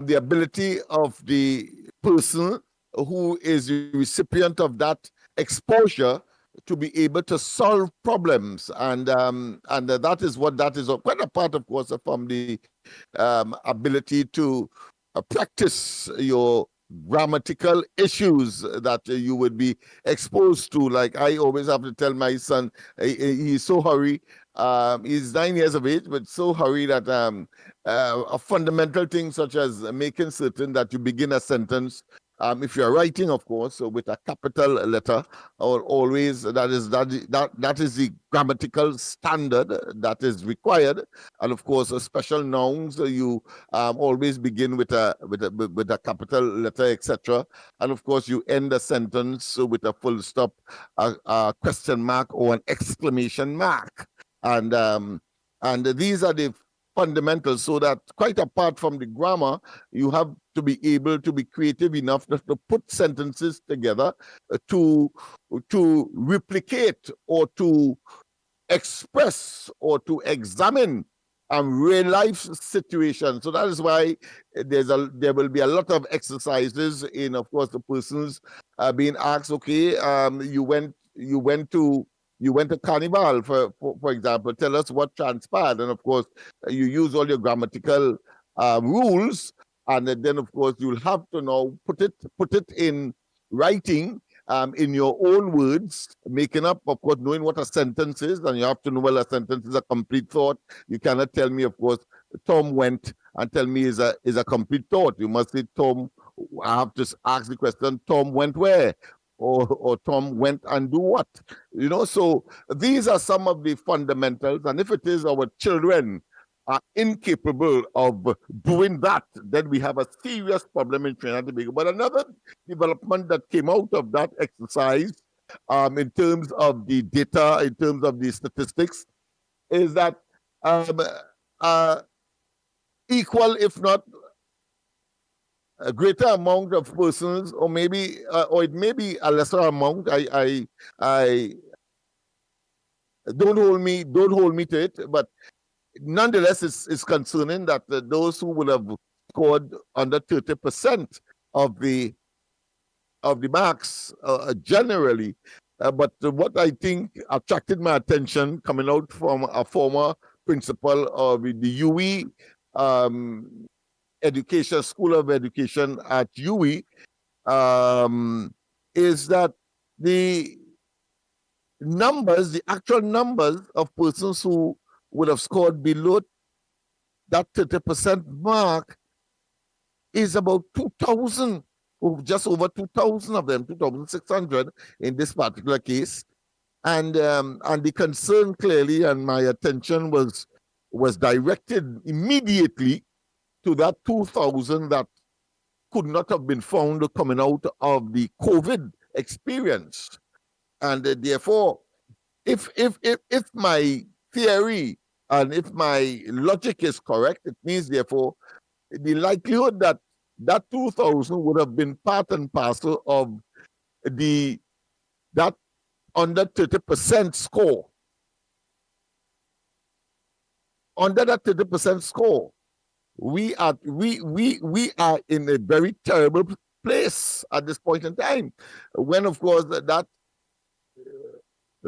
the ability of the person who is the recipient of that exposure to be able to solve problems, and that is what that is quite apart, of course, from the ability to practice your grammatical issues that you would be exposed to. Like I always have to tell my son, he's so hurry. He's 9 years of age, but so hurry that a fundamental thing such as making certain that you begin a sentence, if you're writing, of course, so with a capital letter, or always that is the grammatical standard that is required. And of course, special nouns, you always begin with a capital letter, etc. And of course, you end a sentence with a full stop, a question mark, or an exclamation mark. And these are the fundamentals, so that quite apart from the grammar, you have to be able to be creative enough to put sentences together to replicate or to express or to examine real life situations. So that is why there will be a lot of exercises in, of course, the persons being asked, okay, you went to Carnival, for example, tell us what transpired. And of course, you use all your grammatical rules, and then of course you'll have to now put it in writing, in your own words, making up, of course, knowing what a sentence is, and you have to know, well, a sentence is a complete thought. You cannot tell me, of course, Tom went, and tell me is a complete thought. You must say, Tom, I have to ask the question, Tom went where? Or Tom went and do what? So these are some of the fundamentals. And if it is our children are incapable of doing that, then we have a serious problem in Trinidad and Tobago. But another development that came out of that exercise, in terms of the data, in terms of the statistics, is that equal, if not a greater amount of persons, or maybe, or it may be a lesser amount. I don't hold me to it, but nonetheless, it's concerning that those who would have scored under 30% of the marks generally. But what I think attracted my attention, coming out from a former principal of the UE Education School of Education at UE, is that the actual numbers of persons who would have scored below that 30% mark is about 2,000, or just over 2,000 of them, 2,600 in this particular case. And the concern clearly, and my attention was directed immediately to that 2,000 that could not have been found coming out of the COVID experience. And therefore, if my theory and if my logic is correct, it means therefore the likelihood that 2,000 would have been part and parcel of that under 30% score. Under that 30% score, we are in a very terrible place at this point in time, when of course that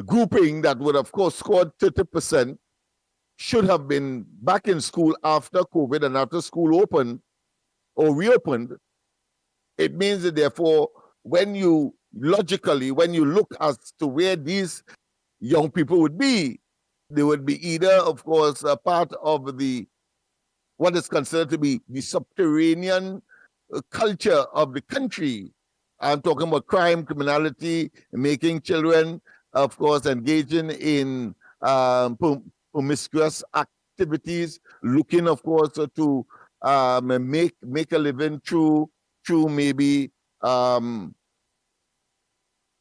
grouping that would of course scored 30% should have been back in school after COVID and after school opened or reopened. It means that therefore, when you look as to where these young people would be, they would be either, of course, a part of what is considered to be the subterranean culture of the country. I'm talking about crime, criminality, making children, of course, engaging in promiscuous activities, looking, of course, to make a living through maybe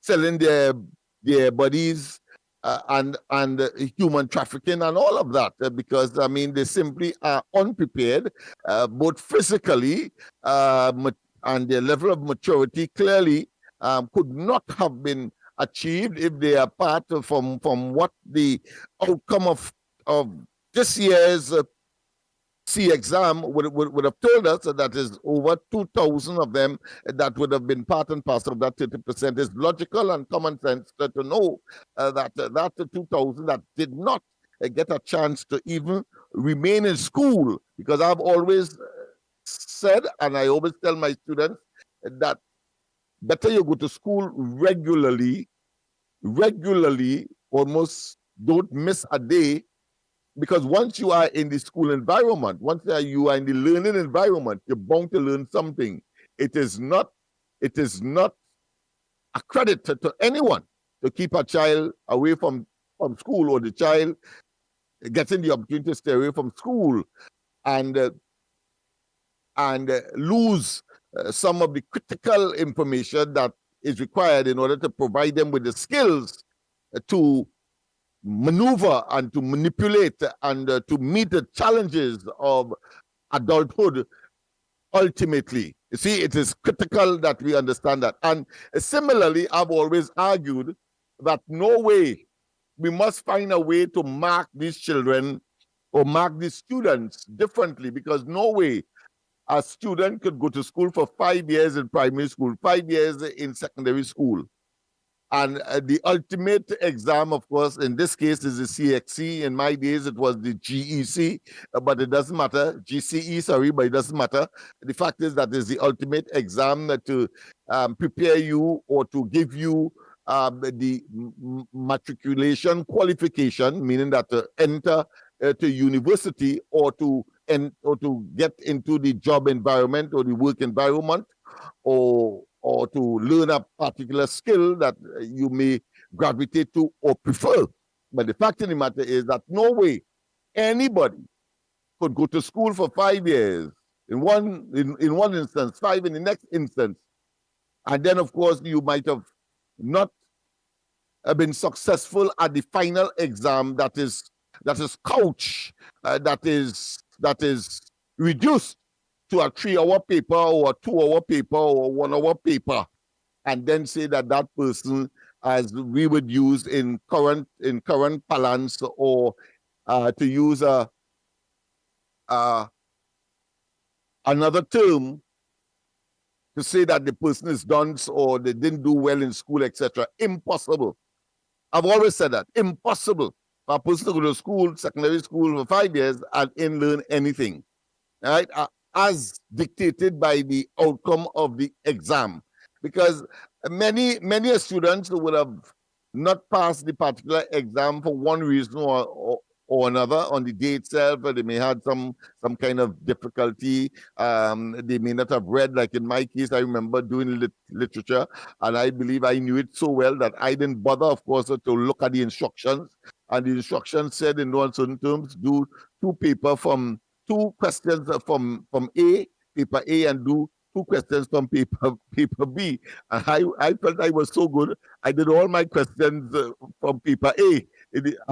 selling their bodies, and human trafficking and all of that, because I mean they simply are unprepared, both physically, and their level of maturity clearly could not have been achieved if they are part from what the outcome of this year's C exam would have told us that is over 2,000 of them that would have been part and parcel of that 30%. Is logical and common sense to know that 2,000 that did not get a chance to even remain in school, because I've always said, and I always tell my students, that better you go to school regularly, almost don't miss a day, because once you are in the school environment, once you are in the learning environment, you're bound to learn something. It is not a credit to anyone to keep a child away from school, or the child getting the opportunity to stay away from school and lose some of the critical information that is required in order to provide them with the skills to maneuver and to manipulate and to meet the challenges of adulthood ultimately. You see, it is critical that we understand that. And similarly, I've always argued that no way, we must find a way to mark these children or mark these students differently, because no way a student could go to school for 5 years in primary school, 5 years in secondary school. And the ultimate exam, of course, in this case is the CXC. In my days, it was the GEC, but it doesn't matter. GCE, sorry, but it doesn't matter. The fact is that is the ultimate exam to prepare you or to give you the matriculation qualification, meaning that to enter to university or to get into the job environment or the work environment, or to learn a particular skill that you may gravitate to or prefer. But the fact of the matter is that no way anybody could go to school for 5 years in one instance, 5 in the next instance, and then of course you might have not been successful at the final exam that is couched, that is reduced to a 3-hour paper or a 2-hour paper or a 1-hour paper, and then say that person, as we would use in current parlance, or to use another term, to say that the person is dunce or they didn't do well in school, etc. Impossible. I've always said that. Impossible for a person to go to school, secondary school, for 5 years and ain't learn anything. All right? As dictated by the outcome of the exam. Because many students would have not passed the particular exam for one reason or another on the day itself. They may have some kind of difficulty. They may not have read, like in my case, I remember doing literature, and I believe I knew it so well that I didn't bother, of course, to look at the instructions. And the instructions said in no uncertain terms, do 2 questions from A, paper A, and do 2 questions from paper B. And I felt I was so good. I did all my questions from paper A.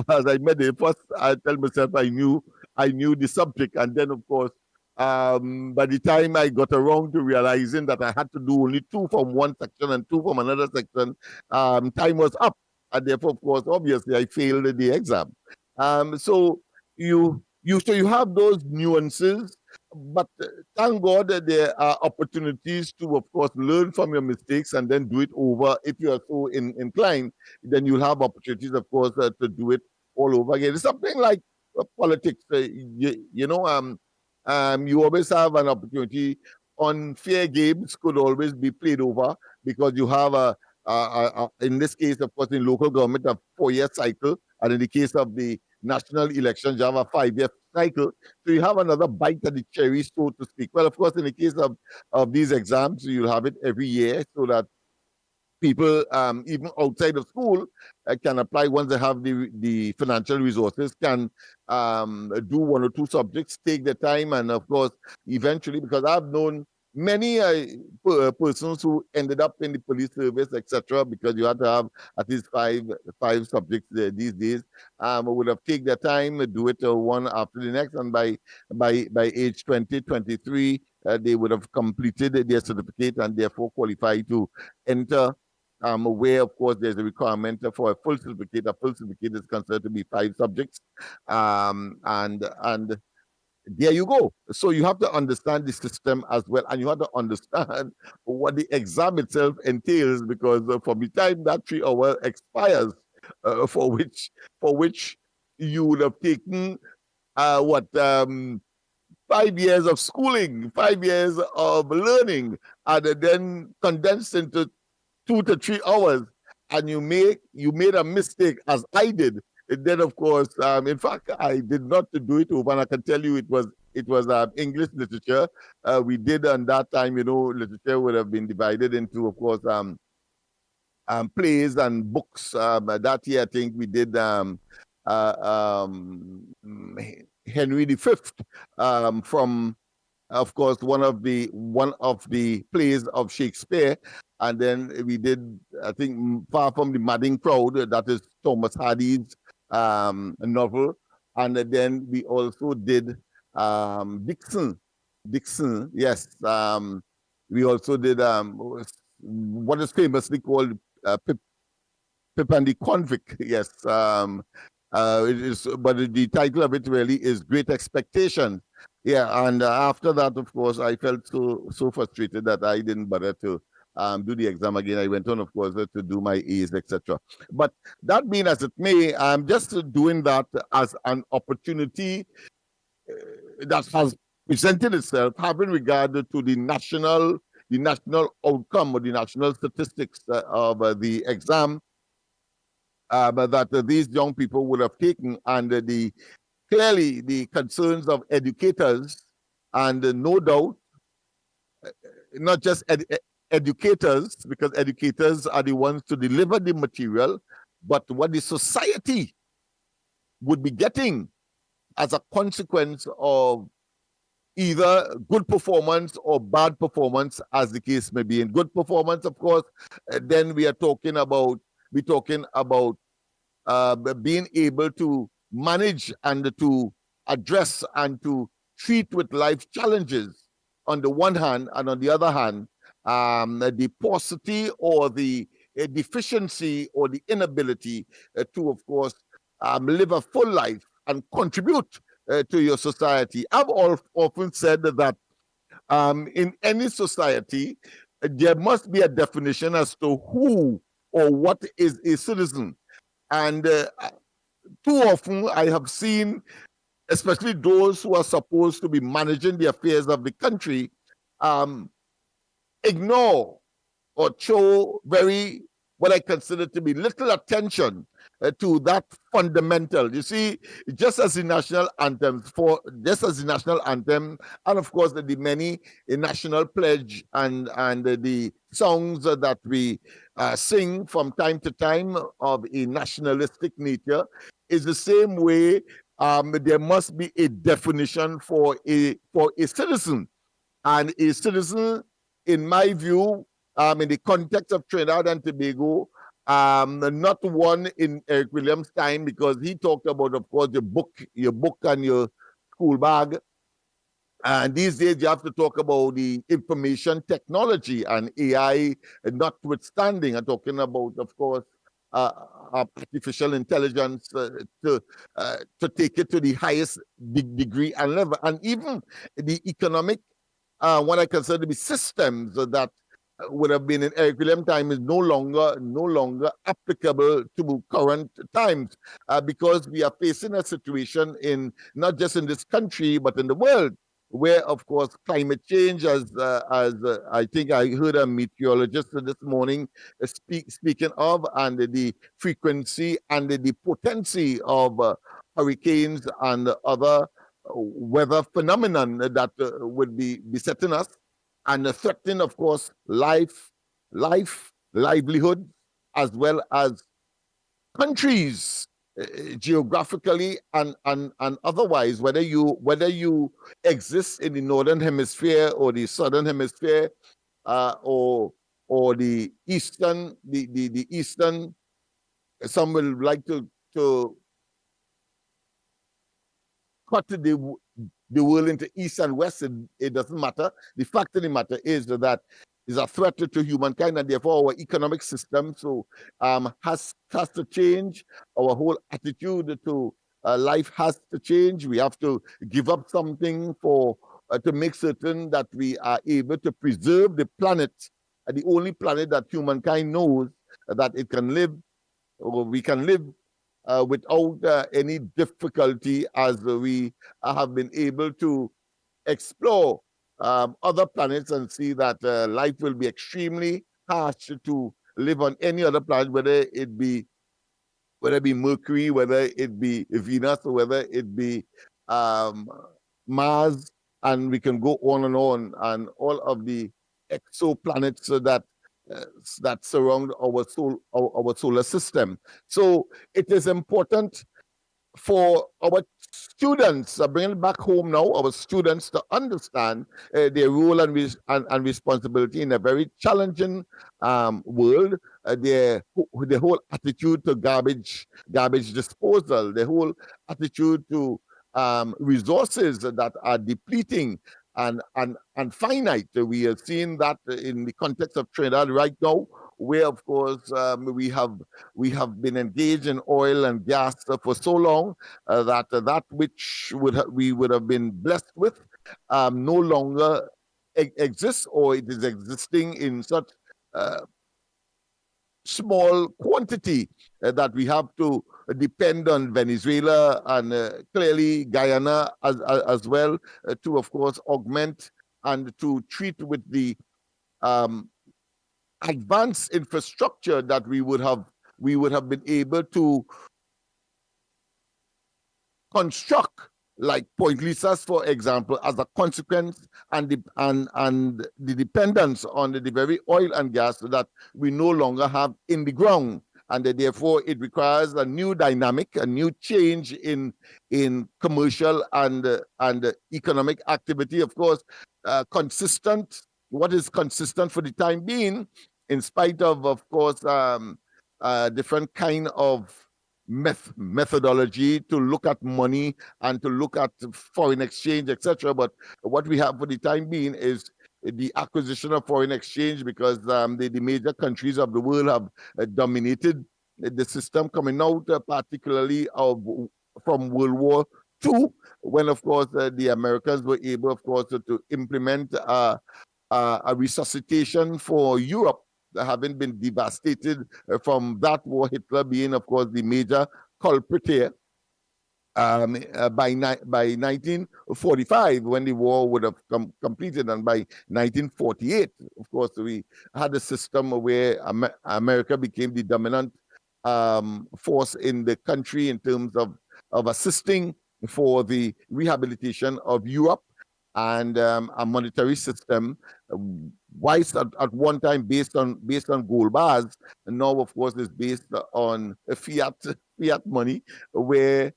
As I made it first, I tell myself I knew the subject, and then of course, by the time I got around to realizing that I had to do only 2 from one section and 2 from another section, time was up, and therefore, of course, obviously, I failed the exam. So you have those nuances, but thank God that there are opportunities to, of course, learn from your mistakes and then do it over. If you are so inclined, then you'll have opportunities, of course, to do it all over again. It's something like politics. You always have an opportunity. Unfair games could always be played over, because you have in this case, of course, in local government, a 4-year cycle, and in the case of the national elections, you have a 5-year cycle. So you have another bite at the cherry, so to speak. Well, of course, in the case of these exams, you'll have it every year, so that people, even outside of school, can apply once they have the financial resources, can do 1 or 2 subjects, take their time, and of course, eventually, because I've known many persons who ended up in the police service, etc., because you have to have at least five subjects these days, would have taken their time, do it one after the next, and by age 20, 23, they would have completed their certificate and therefore qualified to enter, where, of course, there's a requirement for a full certificate. A full certificate is considered to be 5 subjects, and There you go. So you have to understand the system as well, and you have to understand what the exam itself entails, because from the time that 3 hour expires, for which you would have taken what 5 years of schooling, 5 years of learning, and then condensed into 2 to 3 hours, and you made a mistake as I did. And then of course, in fact, I did not do it over, and I can tell you it was English literature. We did on that time, literature would have been divided into, of course, plays and books. That year, I think we did Henry V, from, of course, one of the plays of Shakespeare, and then we did, I think, Far from the Madding Crowd. That is Thomas Hardy's novel, and then we also did Dixon. Dixon, yes. We also did what is famously called Pip and the Convict. Yes. It is, but the title of it really is Great Expectations. Yeah, and after that, of course, I felt so frustrated that I didn't bother to do the exam again. I went on, of course, to do my A's, etc. But that being as it may, I'm just doing that as an opportunity that has presented itself, having regard to the national outcome or the national statistics of the exam that these young people would have taken, and clearly the concerns of educators, and no doubt not just educators, because educators are the ones to deliver the material, but what the society would be getting as a consequence of either good performance or bad performance, as the case may be. In good performance, of course, then we're talking about being able to manage and to address and to treat with life challenges on the one hand, and on the other hand, the paucity or the deficiency or the inability to, of course, live a full life and contribute to your society. I've often said that in any society, there must be a definition as to who or what is a citizen. And too often I have seen, especially those who are supposed to be managing the affairs of the country, ignore or show what I consider to be little attention to that fundamental. You see, just as the national anthem, and of course the many national pledge and the songs that we sing from time to time of a nationalistic nature, is the same way there must be a definition for a citizen. And a citizen, in my view, in the context of Trinidad and Tobago, not one in Eric Williams' time, because he talked about, of course, your book and your school bag. And these days you have to talk about the information technology and AI, notwithstanding. I'm talking about, of course, artificial intelligence to take it to the highest degree and level, and even the economic, what I consider to be systems that would have been in Eric Williams' time is no longer applicable to current times, because we are facing a situation in not just in this country but in the world, where, of course, climate change, as I think I heard a meteorologist this morning speaking of, and the frequency and the potency of hurricanes and other weather phenomenon that would be besetting us and threatening, of course, livelihood, as well as countries, geographically and otherwise, whether you exist in the northern hemisphere or the southern hemisphere, or the eastern, the eastern. Some will like to cut the world into east and west. It doesn't matter. The fact of the matter is that is a threat to humankind, and therefore our economic system has to change. Our whole attitude to life has to change. We have to give up something for to make certain that we are able to preserve the planet, the only planet that humankind knows that it can live, or we can live without any difficulty, as we have been able to explore other planets and see that life will be extremely harsh to live on any other planet, whether it be Mercury, whether it be Venus, or whether it be um, Mars, and we can go on, and all of the exoplanets uh, that surround our solar system. So it is important for our students, bringing back home now, our students to understand their role and responsibility in a very challenging world. The whole attitude to garbage disposal, the whole attitude to resources that are depleting and finite. We are seeing that in the context of Trinidad right now, where of course we have been engaged in oil and gas for so long that which we would have been blessed with no longer exists, or it is existing in such uh, small quantity that we have to depend on Venezuela and clearly Guyana as well to, of course, augment and to treat with the um, advanced infrastructure that we would have been able to construct, like Point Lisas, for example, as a consequence, and the dependence on the very oil and gas that we no longer have in the ground. And therefore, it requires a new dynamic, a new change in commercial and economic activity. Of course, consistent. What is consistent for the time being, in spite of course, different kind of methodology to look at money and to look at foreign exchange, etc. But what we have for the time being is the acquisition of foreign exchange, because the major countries of the world have dominated the system, coming out particularly from World War II, when of course the Americans were able, of course, to implement a resuscitation for Europe, having been devastated from that war, Hitler being, of course, the major culprit here. By 1945, when the war would have completed, and by 1948, of course, we had a system where America became the dominant force in the country in terms of assisting for the rehabilitation of Europe, and a monetary system, whilst at one time based on gold bars, and now of course is based on fiat money, where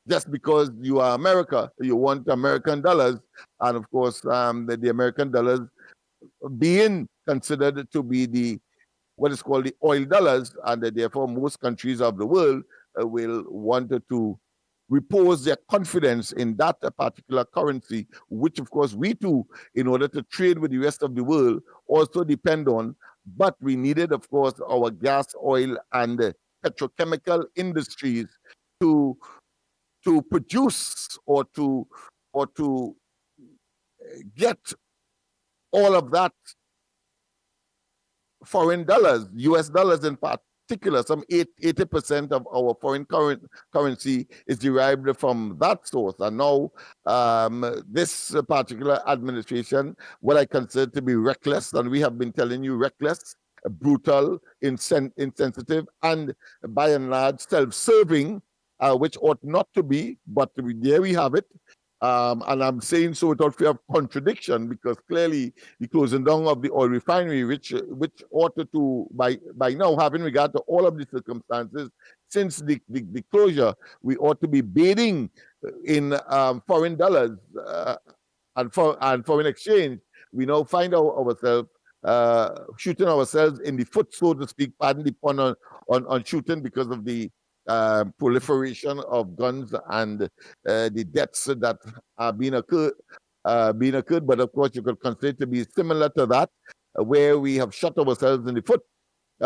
just because you are America, you want American dollars, and of course the American dollars being considered to be the what is called the oil dollars, and therefore most countries of the world will want to repose their confidence in that particular currency, which of course we too, in order to trade with the rest of the world, also depend on. But we needed, of course, our gas, oil, and petrochemical industries to produce or to get all of that foreign dollars, US dollars in particular. Some 80% of our foreign currency is derived from that source. And now this particular administration, what I consider to be reckless, and we have been telling you, reckless, brutal, insensitive, and by and large self-serving, which ought not to be, but there we have it. And I'm saying so without fear of contradiction, because clearly the closing down of the oil refinery, which ought to, by now, having regard to all of the circumstances, since the closure, we ought to be bathing in foreign dollars and foreign exchange. We now find ourselves shooting ourselves in the foot, so to speak, pardon the pun on shooting, because of the proliferation of guns and the deaths that are being occurred. But of course, you could consider it to be similar to that, where we have shot ourselves in the foot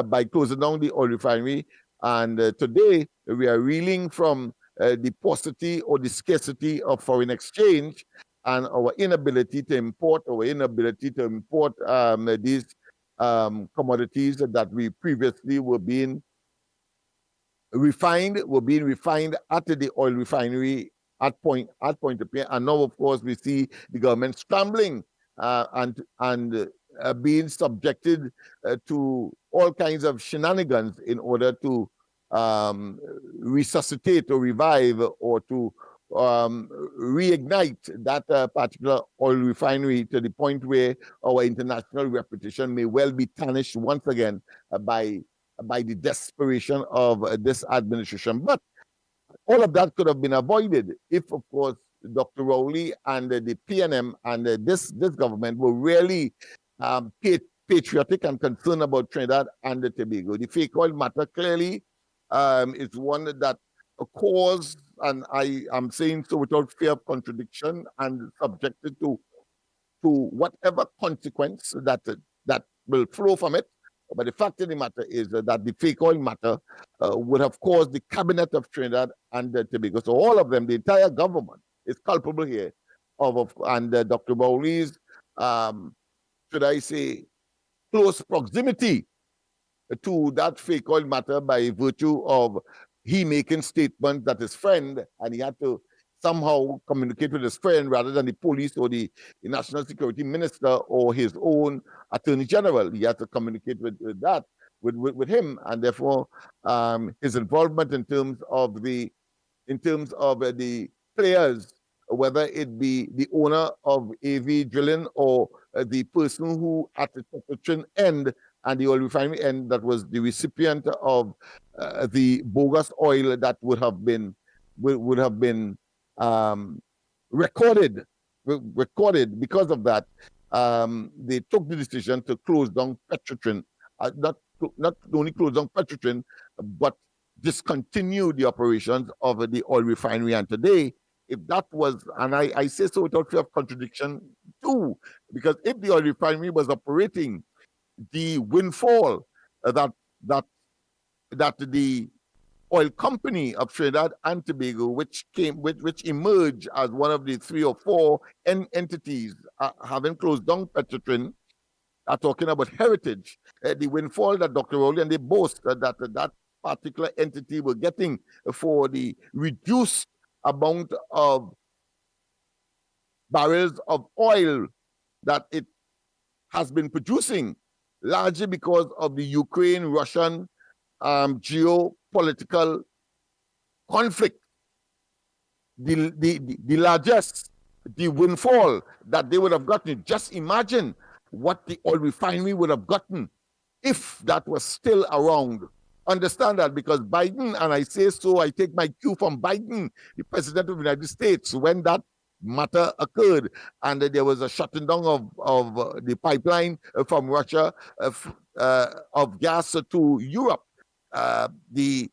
by closing down the oil refinery, And today, we are reeling from the paucity or the scarcity of foreign exchange and our inability to import these commodities that we previously were being refined at the oil refinery at Point of Pierre. And now, of course, we see the government scrambling and being subjected to all kinds of shenanigans in order to resuscitate or revive or to reignite that particular oil refinery to the point where our international reputation may well be tarnished once again by the desperation of this administration. But all of that could have been avoided if, of course, Dr. Rowley and the PNM and this government were really patriotic and concerned about Trinidad and Tobago. The fake oil matter clearly is one that caused, and I am saying so without fear of contradiction, and subjected to whatever consequence that will flow from it. But the fact of the matter is that the fake oil matter would have caused the cabinet of Trinidad and Tobago. So all of them, the entire government is culpable here and Dr. Bowley's, should I say, close proximity to that fake oil matter by virtue of he making statements that his friend, and he had to somehow communicate with his friend rather than the police or the national security minister or his own attorney general. He had to communicate with him, and therefore his involvement in terms of the players, whether it be the owner of AV Drilling or the person who at the Chocotrin end and the oil refinery end that was the recipient of the bogus oil that would have been recorded because of that. They took the decision to close down Petrotrin, not only close down Petrotrin, but discontinue the operations of the oil refinery. And today, if that was, and I say so without fear of contradiction too, because if the oil refinery was operating, the windfall that the oil company of Trinidad and Tobago, which emerged as one of the 3 or 4 entities having closed down Petrotrin, are talking about heritage. The windfall that Dr. Rowley and they boast that particular entity were getting for the reduced amount of barrels of oil that it has been producing, largely because of the Ukraine-Russian geopolitical conflict. The largest, the windfall that they would have gotten. Just imagine what the oil refinery would have gotten if that was still around. Understand that, because Biden, and I say so, I take my cue from Biden, the president of the United States, when that matter occurred and there was a shutting down of the pipeline from Russia of gas to Europe. The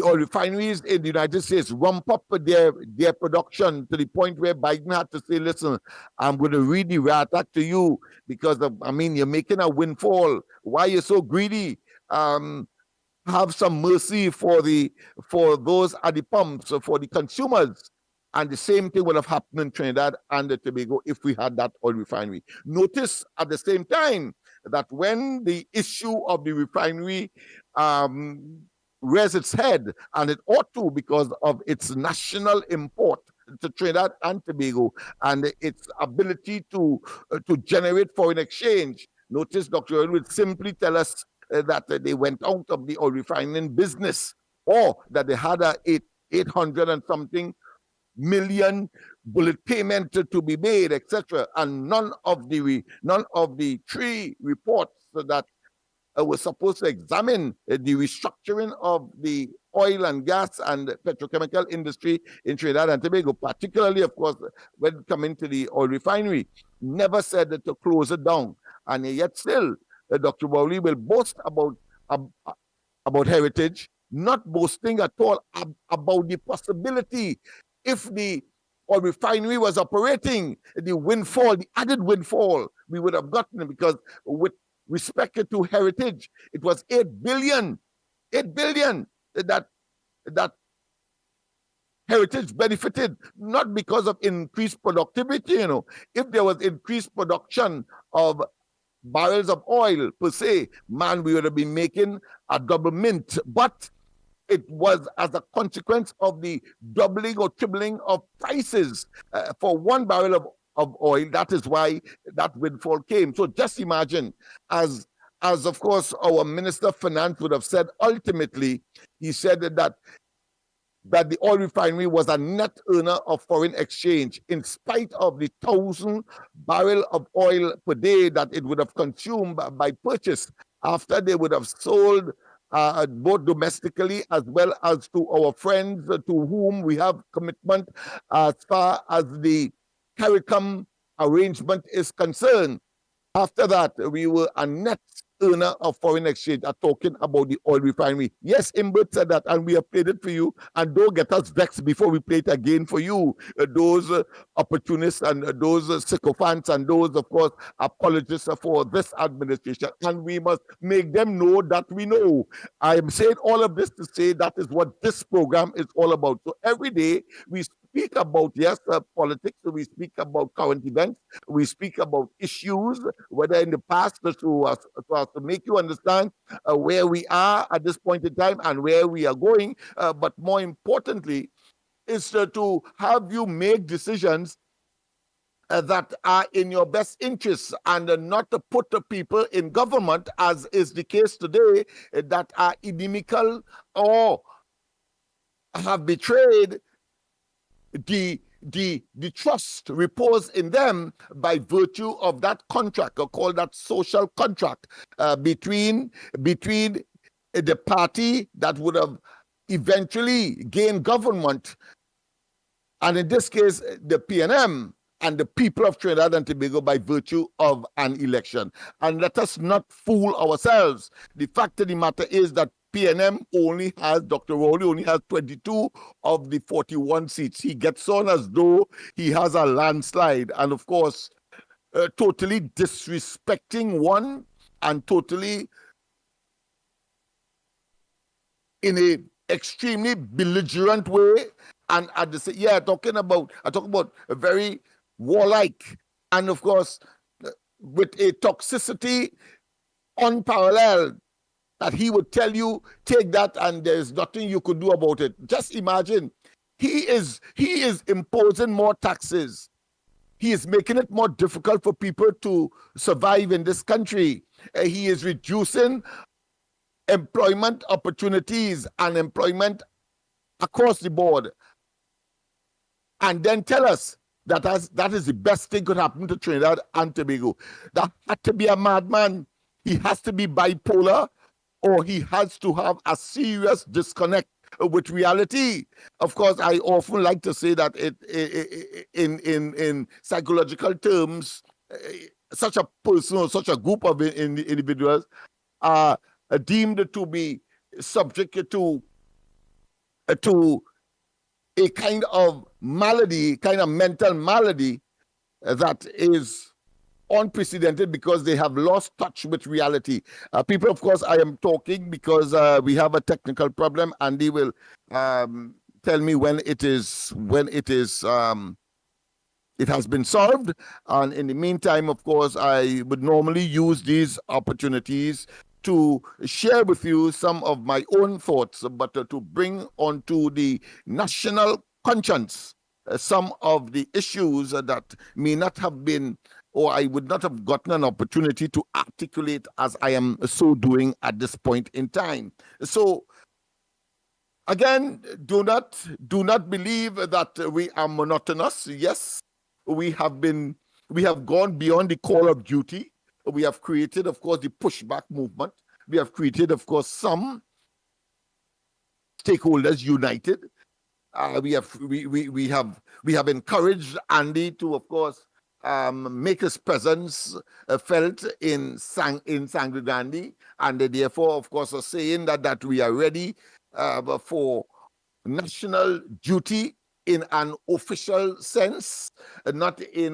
oil refineries in the United States ramp up their production to the point where Biden had to say, listen, I'm going to read the rat act to you because you're making a windfall. Why are you so greedy? Have some mercy for those at the pumps, for the consumers. And the same thing would have happened in Trinidad and Tobago if we had that oil refinery. Notice at the same time that when the issue of the refinery rears its head, and it ought to because of its national import to Trinidad and Tobago and its ability to generate foreign exchange. Notice Dr. Oil would simply tell us that they went out of the oil refining business, or that they had a 800 and something million bullet payment to be made, etc. And none of the 3 reports that were supposed to examine the restructuring of the oil and gas and petrochemical industry in Trinidad and Tobago, particularly, of course, when coming to the oil refinery, never said that to close it down. And yet still, Dr. Bowley will boast about heritage, not boasting at all about the possibility, if the oil refinery was operating, the added windfall we would have gotten, because with respect to heritage, it was $8 billion 8 billion that Heritage benefited, not because of increased productivity. If there was increased production of barrels of oil per se, man, we would have been making a double mint. But it was as a consequence of the doubling or tripling of prices for 1 barrel of oil. That is why that windfall came. So just imagine, as of course our Minister of Finance would have said, ultimately, he said that the oil refinery was a net earner of foreign exchange, in spite of the 1,000 barrel of oil per day that it would have consumed by purchase, after they would have sold both domestically as well as to our friends to whom we have commitment as far as the CARICOM arrangement is concerned. After that, we were a net earner of foreign exchange, are talking about the oil refinery. Yes, Imbert said that, and we have played it for you. And don't get us vexed before we play it again for you. Those opportunists and those sycophants and those, of course, apologists for this administration. And we must make them know that we know. I am saying all of this to say that is what this program is all about. So every day we speak about, yes, politics, we speak about current events, we speak about issues, whether in the past, to make you understand where we are at this point in time and where we are going, but more importantly, is to have you make decisions that are in your best interests, and not to put the people in government, as is the case today, that are inimical or have betrayed the trust reposed in them by virtue of that contract, or call that social contract, between the party that would have eventually gained government, and in this case the PNM, and the people of Trinidad and Tobago by virtue of an election. And let us not fool ourselves. The fact of the matter is that PNM only has, Dr. Rowley only has 22 of the 41 seats. He gets on as though he has a landslide, and of course, totally disrespecting one, and totally in a extremely belligerent way, and at the I talk about a very warlike, and of course, with a toxicity unparalleled, that he would tell you, take that and there's nothing you could do about it. Just imagine, he is imposing more taxes. He is making it more difficult for people to survive in this country. He is reducing employment opportunities and employment across the board. And then tell us that is the best thing could happen to Trinidad and Tobago. That had to be a madman. He has to be bipolar, or he has to have a serious disconnect with reality. Of course, I often like to say that in psychological terms, such a person or such a group of individuals are deemed to be subject to a kind of malady, kind of mental malady that is unprecedented, because they have lost touch with reality. People, of course, I am talking because we have a technical problem, and they will tell me when it has been solved. And in the meantime, of course, I would normally use these opportunities to share with you some of my own thoughts, but to bring onto the national conscience some of the issues that may not have been, or I would not have gotten an opportunity to articulate as I am so doing at this point in time. So again, do not believe that we are monotonous. Yes, we have gone beyond the call of duty. We have created, of course, the pushback movement. We have created, of course, some stakeholders united. We have encouraged Andy to, of course, make his presence felt in Sangre, and therefore, of course, are saying that we are ready for national duty in an official sense, not in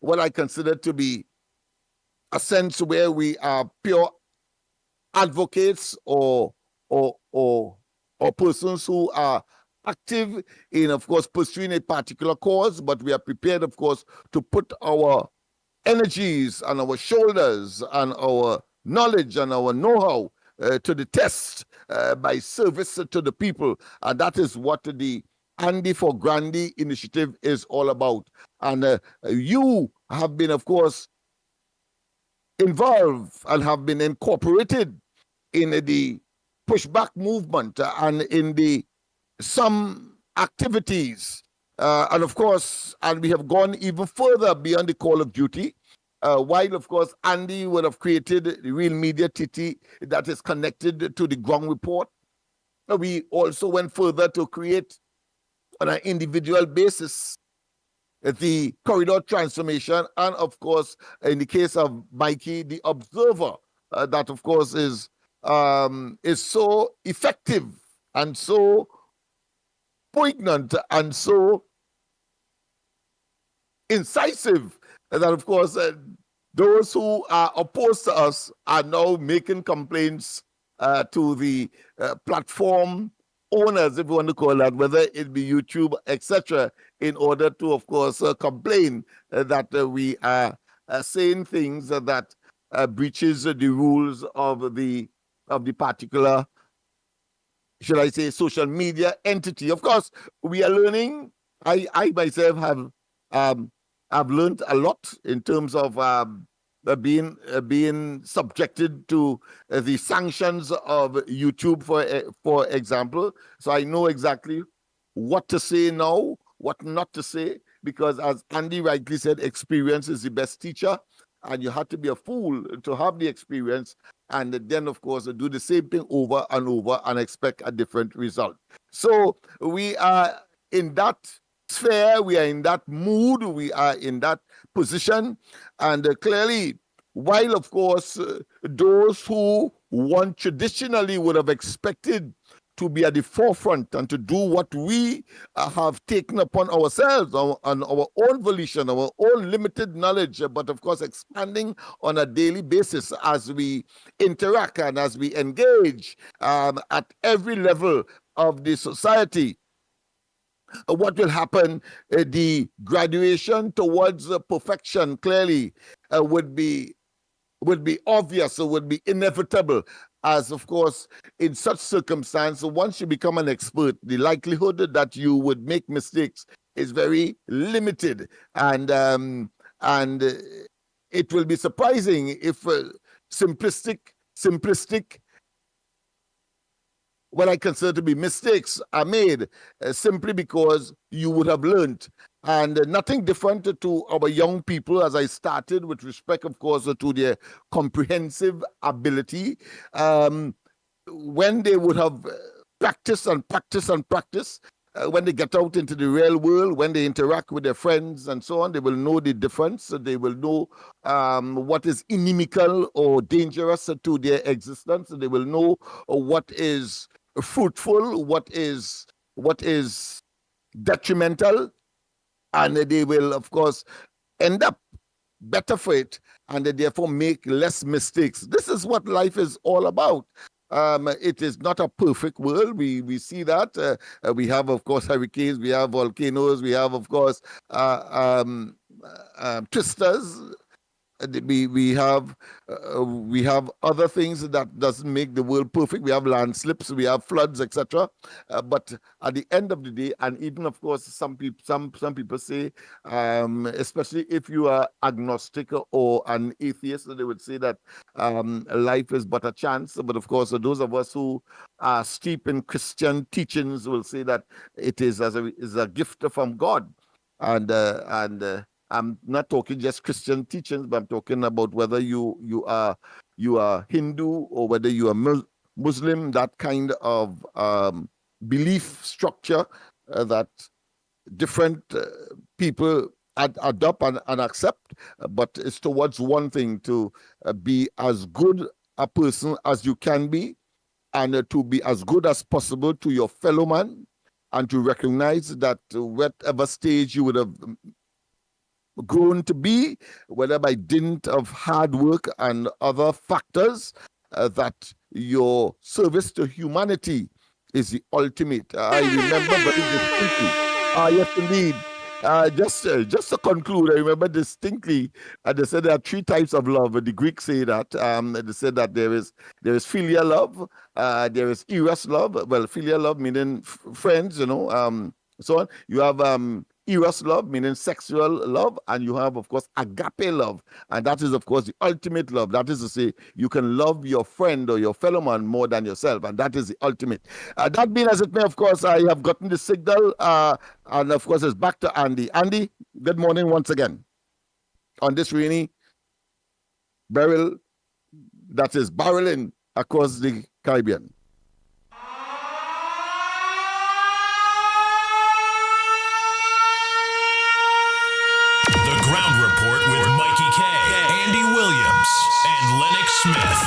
what I consider to be a sense where we are pure advocates or or persons who are active in, of course, pursuing a particular cause, but we are prepared, of course, to put our energies and our shoulders and our knowledge and our know-how to the test by service to the people. And that is what the Andy for Grandy initiative is all about. And you have been, of course, involved and have been incorporated in the pushback movement and in the some activities. And of course, and we have gone even further beyond the call of duty. While, of course, Andy would have created the Real Media TT that is connected to the ground report, we also went further to create on an individual basis the corridor transformation, and of course, in the case of Mikey, the observer, that of course is so effective and so poignant and so incisive that of course those who are opposed to us are now making complaints to the platform owners, if you want to call that, whether it be YouTube, etc., in order to, of course, complain that we are saying things that breaches the rules of the particular, should I say, social media entity. Of course, we are learning. I myself have learned a lot in terms of being subjected to the sanctions of YouTube, for example. So I know exactly what to say now, what not to say, because as Andy rightly said, experience is the best teacher, and you have to be a fool to have the experience and then, of course, do the same thing over and over and expect a different result. So we are in that sphere, we are in that mood, we are in that position, and clearly, while of course those who one traditionally would have expected to be at the forefront and to do what we have taken upon ourselves on our own volition, our own limited knowledge, but of course expanding on a daily basis as we interact and as we engage at every level of the society. What will happen, the graduation towards perfection clearly would be obvious, or would be inevitable, as of course in such circumstance, once you become an expert, the likelihood that you would make mistakes is very limited, and it will be surprising if simplistic what I consider to be mistakes are made simply because you would have learned. And nothing different to our young people, as I started, with respect, of course, to their comprehensive ability. When they would have practiced and practiced and practiced, when they get out into the real world, when they interact with their friends and so on, they will know the difference. They will know what is inimical or dangerous to their existence. They will know what is fruitful, what is detrimental, and they will, of course, end up better for it, and they therefore make less mistakes. This is what life is all about. It is not a perfect world. We see that. We have, of course, hurricanes. We have volcanoes. We have, of course, twisters. We have other things that doesn't make the world perfect. We have landslips, we have floods, etc. But at the end of the day, and even of course, some people say, especially if you are agnostic or an atheist, they would say that life is but a chance. But of course, those of us who are steeped in Christian teachings will say that it is a gift from God, and I'm not talking just Christian teachings, but I'm talking about whether you are Hindu or whether you are Muslim, that kind of belief structure that different people adopt and accept, but it's towards one thing, to be as good a person as you can be, and to be as good as possible to your fellow man, and to recognize that whatever stage you would have grown to be, whether by dint of hard work and other factors, that your service to humanity is the ultimate. I remember very distinctly. Yes, indeed. Just to conclude, I remember distinctly. They said there are three types of love. The Greeks say that. They said that there is filial love, there is eros love. Well, filial love meaning friends, so on. You have eros love, meaning sexual love, and you have, of course, agape love, and that is, of course, the ultimate love. That is to say, you can love your friend or your fellow man more than yourself, and that is the ultimate. That being as it may, of course, I have gotten the signal, and of course, it's back to Andy. Andy, good morning once again on this rainy barrel that is barreling across the Caribbean. Ground Report with Mikey K, Andy Williams, and Lennox Smith.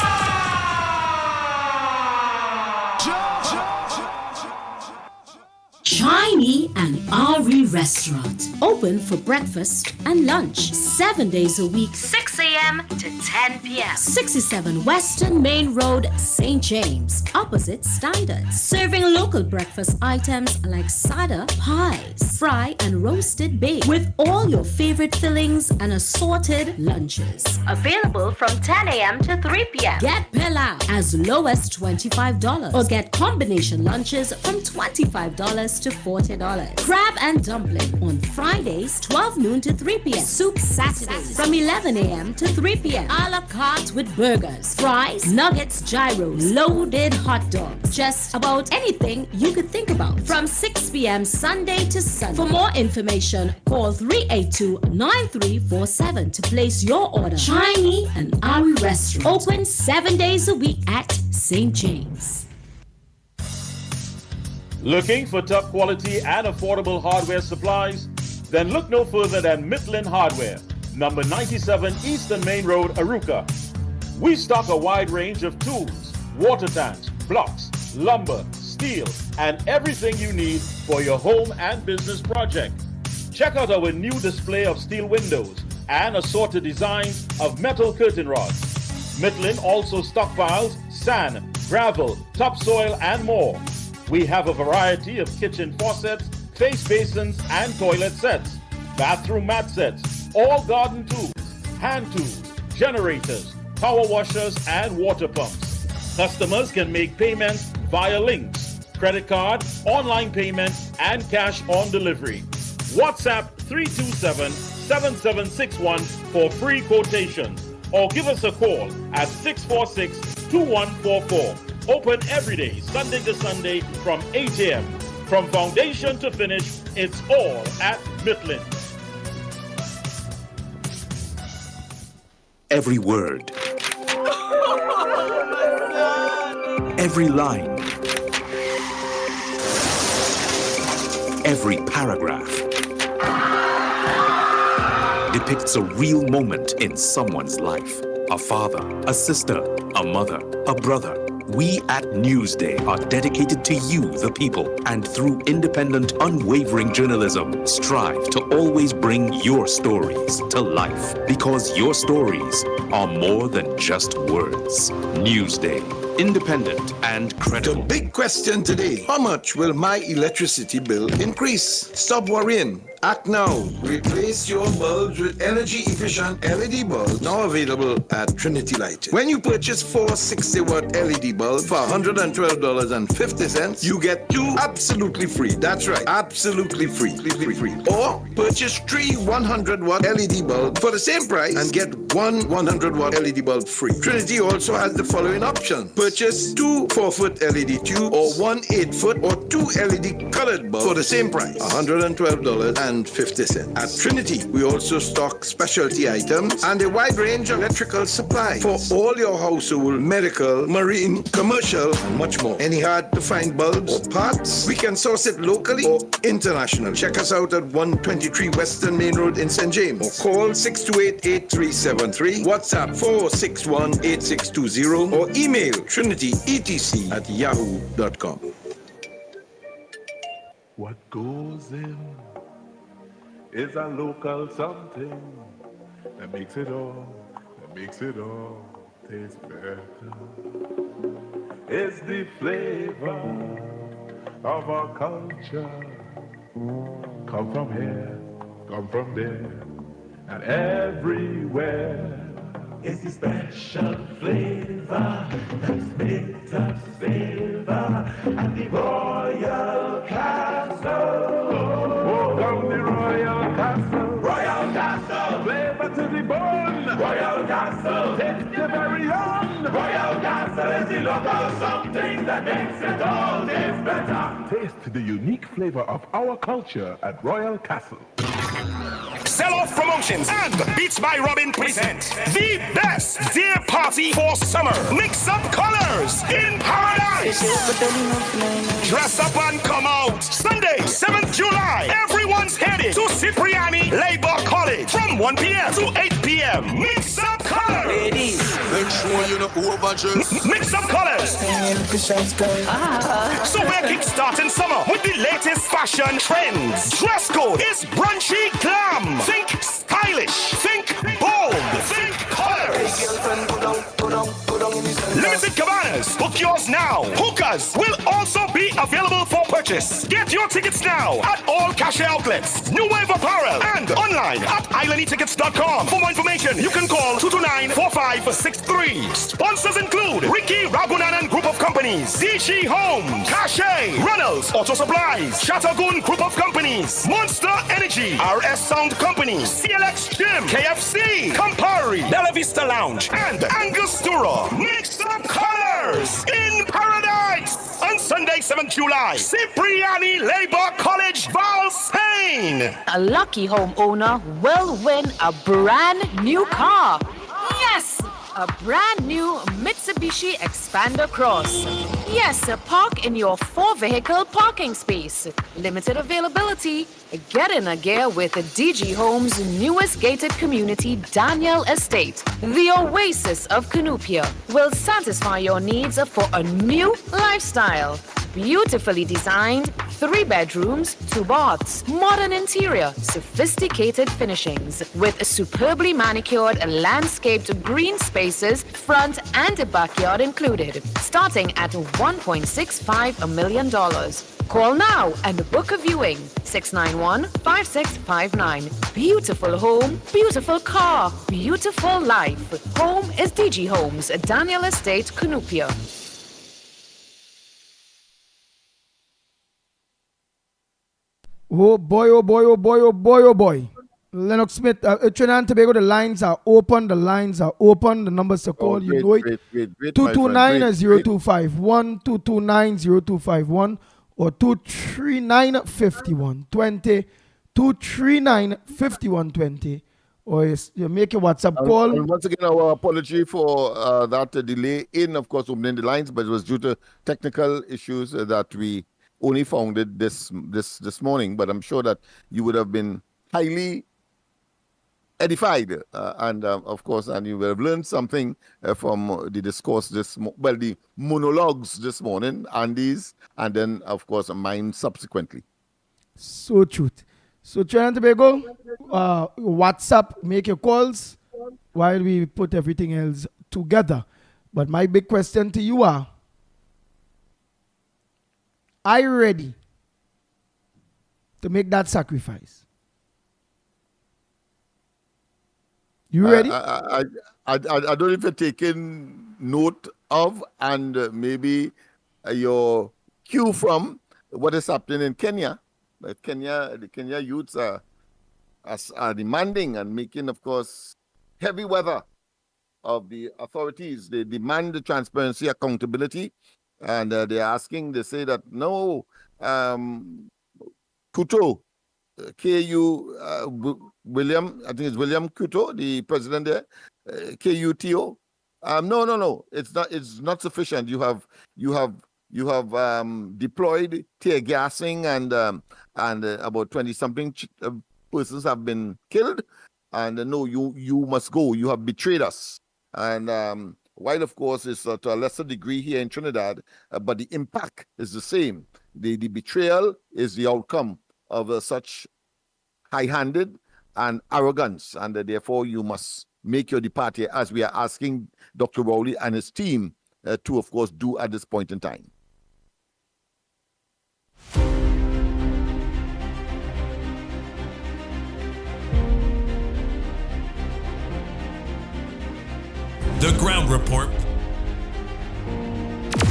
Chinese and Ari Restaurant. Open for breakfast and lunch. 7 days a week, 6 a.m. to 10 p.m. 67 Western Main Road, St. James, opposite Standard. Serving local breakfast items like sada, pies, fry and roasted baked, with all your favorite fillings and assorted lunches. Available from 10 a.m. to 3 p.m. Get pilau as low as $25 or get combination lunches from $25 to $40. Crab and dumpling on Fridays, 12 noon to 3 p.m. Soup Saturdays from 11 a.m. to 3 p.m. A la carte with burgers, fries, nuggets, gyros, loaded hot dogs. Just about anything you could think about. From 6 p.m. Sunday to Sunday. For more information, call 382-9347 to place your order. Chinese and Ari Restaurant. Open 7 days a week at St. James. Looking for top quality and affordable hardware supplies? Then look no further than Midland Hardware, number 97 Eastern Main Road, Arouca. We stock a wide range of tools, water tanks, blocks, lumber, steel, and everything you need for your home and business project. Check out our new display of steel windows and assorted designs of metal curtain rods. Midland also stockpiles sand, gravel, topsoil, and more. We have a variety of kitchen faucets, face basins, and toilet sets, bathroom mat sets, all garden tools, hand tools, generators, power washers, and water pumps. Customers can make payments via links, credit card, online payment, and cash on delivery. WhatsApp 327-7761 for free quotations, or give us a call at 646-2144. Open every day, Sunday to Sunday from 8 a.m. From foundation to finish, it's all at Midland. Every word, every line, every paragraph depicts a real moment in someone's life. A father, a sister, a mother, a brother. We at Newsday are dedicated to you, the people, and through independent, unwavering journalism, strive to always bring your stories to life, because your stories are more than just words. Newsday, independent and credible. The big question today: how much will my electricity bill increase? Stop worrying. Act now. Replace your bulbs with energy-efficient LED bulbs, now available at Trinity Lighting. When you purchase 4 60-watt LED bulbs for $112.50, you get 2 absolutely free. That's right, absolutely free. Or purchase 3 100-watt LED bulbs for the same price and get 1 100-watt LED bulb free. Trinity also has the following options: purchase 2 4-foot LED tubes or 1 8-foot or 2 LED colored bulbs for the same price, $112.50. At Trinity, we also stock specialty items and a wide range of electrical supplies for all your household, medical, marine, commercial, and much more. Any hard-to-find bulbs or parts, we can source it locally or internationally. Check us out at 123 Western Main Road in St. James, or call 628-8373, WhatsApp 461-8620, or email trinityetc@yahoo.com. What goes in is a local something that makes it all, tastes better. It's the flavor of our culture. Come from here, come from there, and everywhere. It's the special flavor that makes us savor at the Royal Castle. Oh, come the Royal Castle. Royal Castle. Flavor to the bone. Royal Castle. Taste the very own. Royal Castle is the local something that makes it all taste better. Taste the unique flavor of our culture at Royal Castle. Sell-off Promotions and Beats by Robin present the best deer party for summer. Mix up colors in paradise. Dress up and come out. Sunday, 7th July. Everyone's headed to Cipriani Labor College from 1 p.m. to 8 p.m. Mix up colors. Ladies, make sure you don't overdress. Mix up colors. So we're kickstarting summer with the latest fashion trends. Dress code is brunchy glam. Think stylish. Think bold. Think colors. Limited cabanas. Book yours now. Hookahs will also be available for purchase. Get your tickets now at all cash outlets, New Wave Apparel, and online at islandetickets.com. For more information, you can call 229-4563. Sponsors include Ricky Ragunanan Group of Companies, DG Homes, Cache, Runnels Auto Supplies, Chattagoon Group of Companies, Monster Energy, RS Sound Company, CLX Gym, KFC, Campari, Bella Vista Lounge, and Angostura. Mix up colors in paradise on Sunday, 7th July. Cipriani Labor College, Valspain. A lucky homeowner will win a brand new car. Yes! A brand new Mitsubishi Expander Cross. Yes, park in your 4-vehicle parking space. Limited availability. Get in a gear with DG Homes' newest gated community, Daniel Estate. The oasis of Cunupia will satisfy your needs for a new lifestyle. Beautifully designed, 3 bedrooms, 2 baths, modern interior, sophisticated finishings, with superbly manicured landscaped green spaces, front and backyard included, starting at $1.65 million. Call now and book a viewing. 691-5659. Beautiful home, beautiful car, beautiful life. Home is DG Homes, Daniel Estate, Cunupia. Oh boy, oh boy, oh boy, oh boy, oh boy. Lennox Smith, Trinidad and Tobago, the lines are open. The lines are open. The numbers to call, you know it. 229-0251, 229-0251, or 239-5120, 239-5120, or you make a WhatsApp call. And once again, our apology for that delay in, of course, opening the lines, but it was due to technical issues that we only found it this morning. But I'm sure that you would have been highly edified, and of course, and you will have learned something from the discourse the monologues this morning, Andy's, and then of course mine subsequently. So truth. So Trinidad and Tobago, WhatsApp, make your calls while we put everything else together. But my big question to you are you ready to make that sacrifice? You ready? I don't know if you're taking note of and maybe your cue from what is happening in Kenya. The Kenya youths are demanding and making, of course, heavy weather of the authorities. They demand the transparency, accountability, and they're asking. They say that no, Kuto, KU William, I think it's William Kuto, the president there, KUTO. No, it's not sufficient. You have deployed tear gassing and about 20-something persons have been killed, and no, you must go. You have betrayed us. And while of course it's to a lesser degree here in Trinidad, but the impact is the same. The betrayal is the outcome of such high-handed and arrogance, and therefore you must make your departure, as we are asking Dr. Rowley and his team to, of course, do at this point in time. The Ground Report.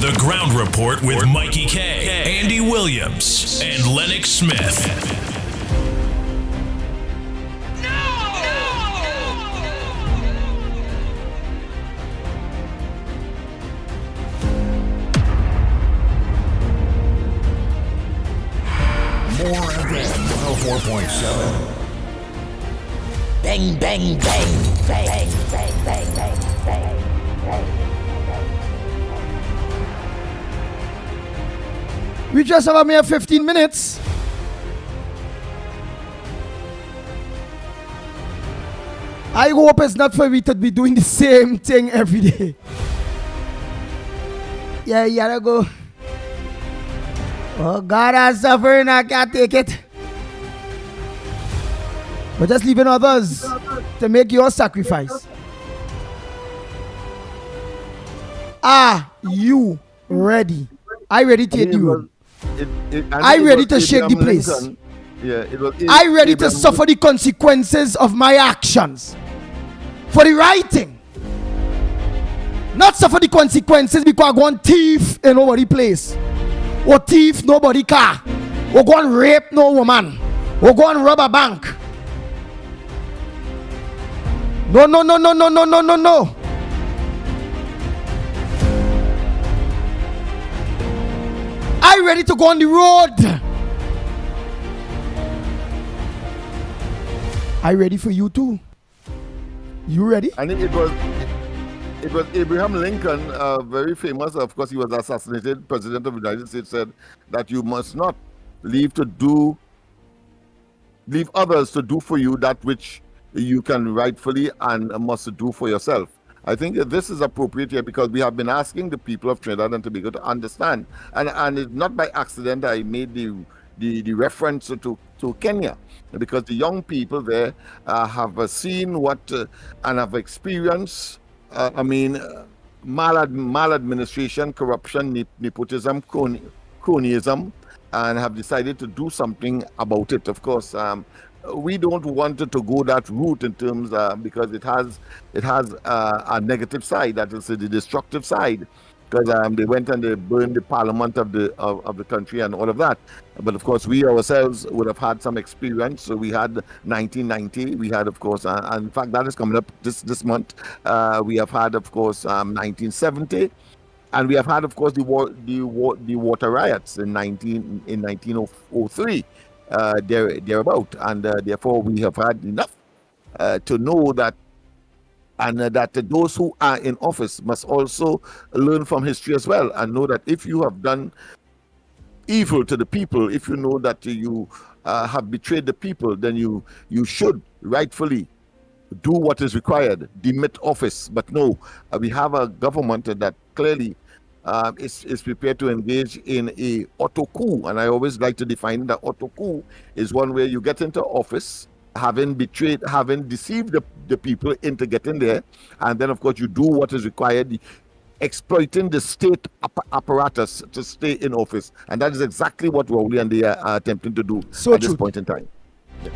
The Ground Report with Mikey K, Andy Williams, and Lennox Smith. More FM 104.7. Bang, bang, bang, bang, bang, bang, bang, bang, bang. We just have a mere 15 minutes. I hope it's not for me to be doing the same thing every day. Yeah, you gotta go. Oh, God, I suffer and I can't take it. But just leaving others to make your sacrifice. Are you ready? I ready to hit you. I ready to shake the place. I ready to suffer the consequences of my actions for the right thing. Not suffer the consequences because I go and thief in nobody place, or thief nobody car, or go and rape no woman, or go and rob a bank. No, no, no, no, no, no, no, no, no. I ready to go on the road. I ready for you too. You ready? I think it was Abraham Lincoln, very famous. Of course, he was assassinated. President of the United States said that you must not leave others to do for you that which you can rightfully and must do for yourself. I think that this is appropriate here because we have been asking the people of Trinidad and Tobago to understand, and it's not by accident I made the reference to Kenya, because the young people there have seen what and have experienced. Maladministration, corruption, nepotism, cronyism, and have decided to do something about it. Of course, we don't want to go that route in terms because it has a negative side, that is the destructive side, because they went and they burned the parliament of the country and all of that. But of course, we ourselves would have had some experience. So we had 1990. We had, of course, and in fact that is coming up this month. We have had, of course, 1970, and we have had, of course, the water riots in 1903. Thereabout, and therefore we have had enough to know that, and that those who are in office must also learn from history as well, and know that if you have done evil to the people, if you know that you have betrayed the people, then you should rightfully do what is required, demit office. But no, we have a government that clearly is prepared to engage in a auto coup, and I always like to define that auto coup is one where you get into office having deceived the people into getting there, and then of course you do what is required, exploiting the state apparatus to stay in office, and that is exactly what Rowley and they are attempting to do at this point in time. Yeah.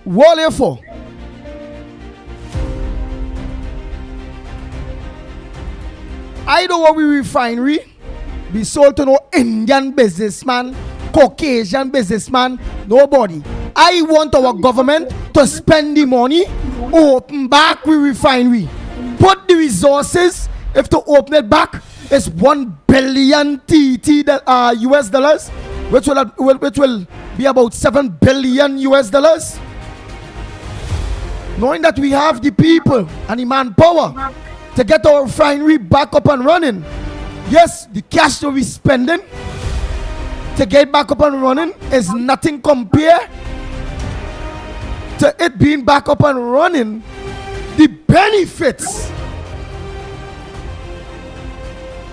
What for? I don't want we refinery be sold to no Indian businessman, Caucasian businessman, nobody. I want our government to spend the money, open back we refinery, put the resources. If to open it back, it's 1 billion US dollars, which will be about 7 billion US dollars. Knowing that we have the people and the manpower to get our refinery back up and running. Yes, the cash that we're spending to get back up and running is nothing compared to it being back up and running. The benefits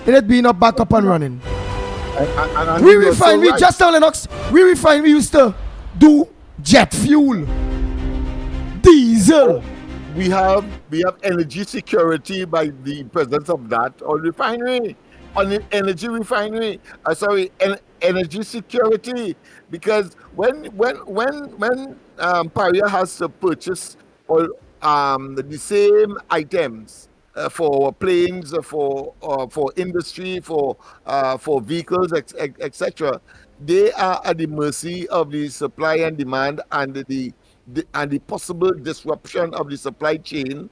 in it being back up and running. And We you're so refinery, right. just now, Lennox, we refinery used to do jet fuel, diesel. We have energy security by the presence of that on refinery, on the energy refinery. Energy security, because when Paria has to purchase all the same items for planes, for industry, for vehicles, etc. They are at the mercy of the supply and demand and the possible disruption of the supply chain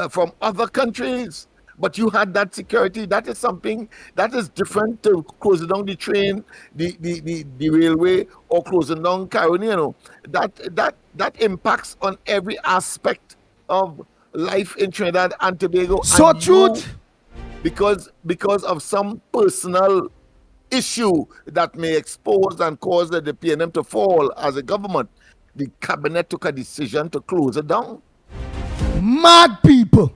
from other countries. But you had that security. That is something that is different to closing down the train, the railway, or closing down Carolina. That impacts on every aspect of life in Trinidad and Tobago. So and truth. because of some personal issue that may expose and cause the PNM to fall as a government, the cabinet took a decision to close it down. Mad people.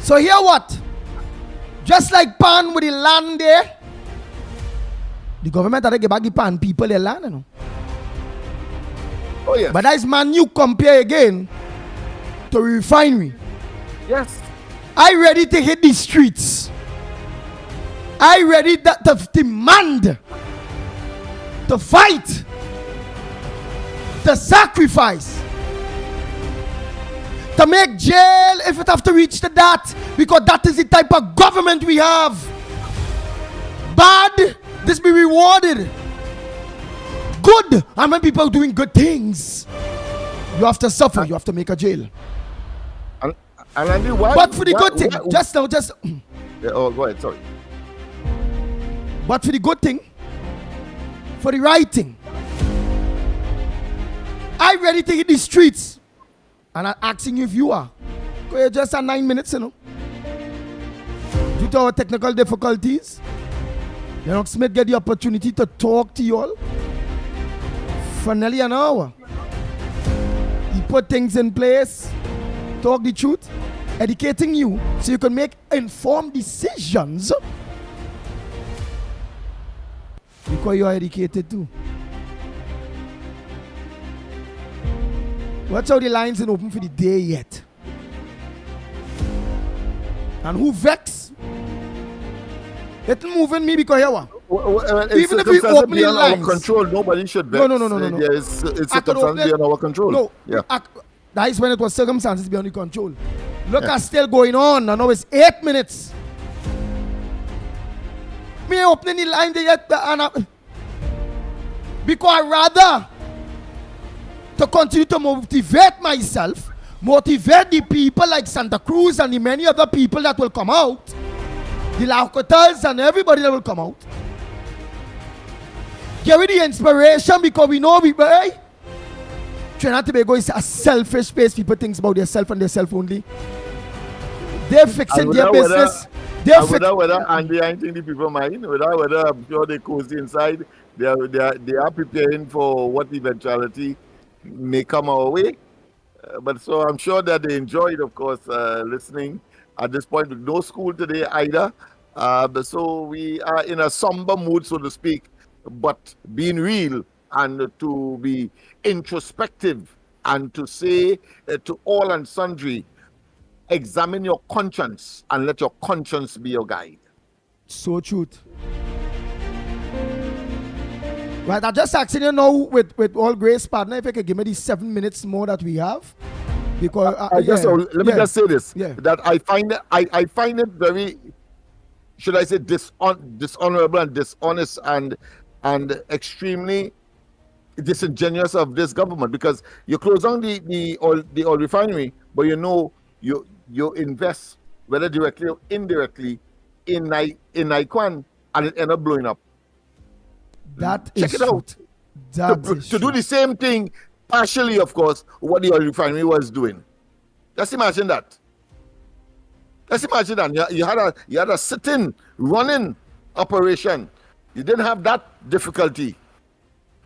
So here what? Just like pan with the land there, the government had to give back the pan people their land, you know. Oh yes. But that is man you compare again to refinery. Yes. I ready to hit the streets. I ready to demand, to fight, to sacrifice, to make jail if it have to reach to that, because that is the type of government we have. Bad, this be rewarded. Good, and when people doing good things, you have to suffer, you have to make a jail. And I mean, why? But for the good thing, just now. Yeah, oh, go ahead. Sorry. But for the good thing, for the right thing, I ready to hit the streets. And I'm asking you if you are. Because just at 9 minutes, you know. Due to our technical difficulties, Lennox Smith get the opportunity to talk to you all for nearly an hour. He put things in place, talk the truth, educating you so you can make informed decisions. Because you are educated too. Watch how the lines ain't open for the day yet. And who vex? It moving me because here even if we open the lines, our control, nobody should vex. No. It's circumstances beyond our control. No, yeah. That is when it was circumstances beyond the control. Look at still going on. And now it's 8 minutes. Me opening the line there yet, because I rather to continue to motivate myself, motivate the people like Santa Cruz and the many other people that will come out, the Laucatals and everybody that will come out. Give me the inspiration, because we know people, hey, Trinidad and Tobago is a selfish place. People think about themselves and themselves only. They're fixing their business. Whether Andy, I think the people mind, whether I'm sure they cozy inside, they are preparing for what eventuality may come our way. But so I'm sure that they enjoyed, of course, listening at this point. No school today either. So we are in a somber mood, so to speak, but being real and to be introspective and to say to all and sundry, examine your conscience and let your conscience be your guide. So truth. Right, I'm just asking you now with all grace, partner, if you can give me these 7 minutes more that we have. Because let me just say this. Yeah. That I find it very, should I say, dishonorable and dishonest and extremely disingenuous of this government, because you close down the oil refinery, but you invest, whether directly or indirectly, in Naikwan, and it end up blowing up. Check it out. To do the same thing, partially, of course, what the oil refinery was doing. Just imagine that. You had a sitting, running operation. You didn't have that difficulty.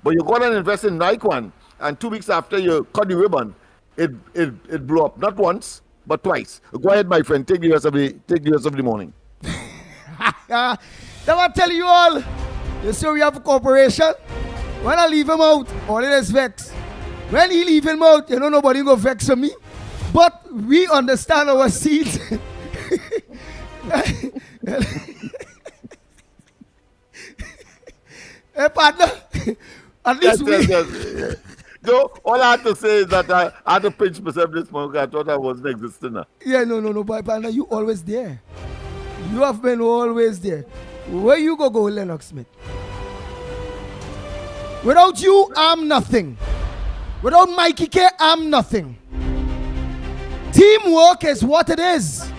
But you got and invest in Naikwan, and 2 weeks after you cut the ribbon, it blew up. Not once, but twice. Go ahead, my friend. Take the rest of the morning. Never tell you all. You see we have a corporation. When I leave him out, all it is vex. When he leave him out, you know nobody go vex for me. But we understand our seeds. Hey, partner. At least yes. So all I had to say is that I had to pinch myself this morning. I thought I wasn't existing. Yeah, no, but partner, you always there. You have been always there. Where you go, Lennox Smith? Without you, I'm nothing. Without Mikey K, I'm nothing. Teamwork is what it is.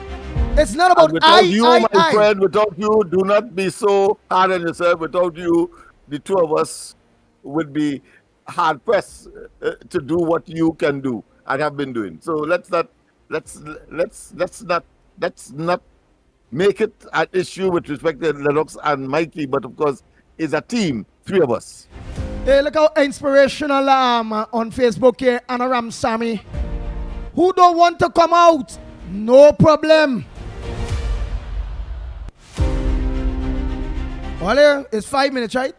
It's not about my friend, without you, do not be so hard on yourself. Without you, the two of us would be hard pressed to do what you can do and have been doing. So let's not make it an issue with respect to Lennox and Mikey, but of course, it's a team, three of us. Hey, look how inspirational on Facebook here, Anna Ramsamy. Who don't want to come out? No problem. Ole, it's 5 minutes, right?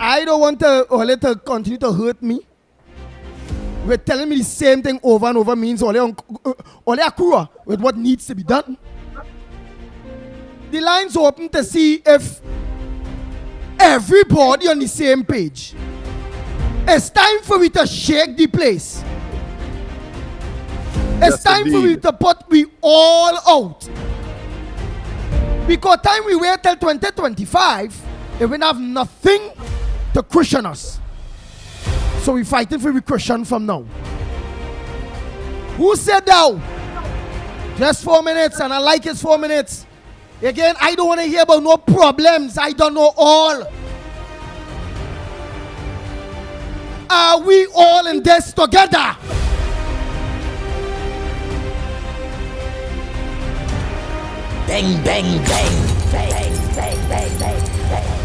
I don't want Ole to continue to hurt me. We're telling me the same thing over and over means Ole accrue with what needs to be done. The line's open to see if everybody on the same page. It's time for me to shake the place. It's time for me to put we all out. Because time we wait till 2025, it will have nothing to cushion us. So we're fighting for cushion from now. Who said now? Just 4 minutes, and I like it's 4 minutes. Again, I don't want to hear about no problems. I don't know all. Are we all in this together? Bang, bang, bang, bang, bang, bang, bang, bang.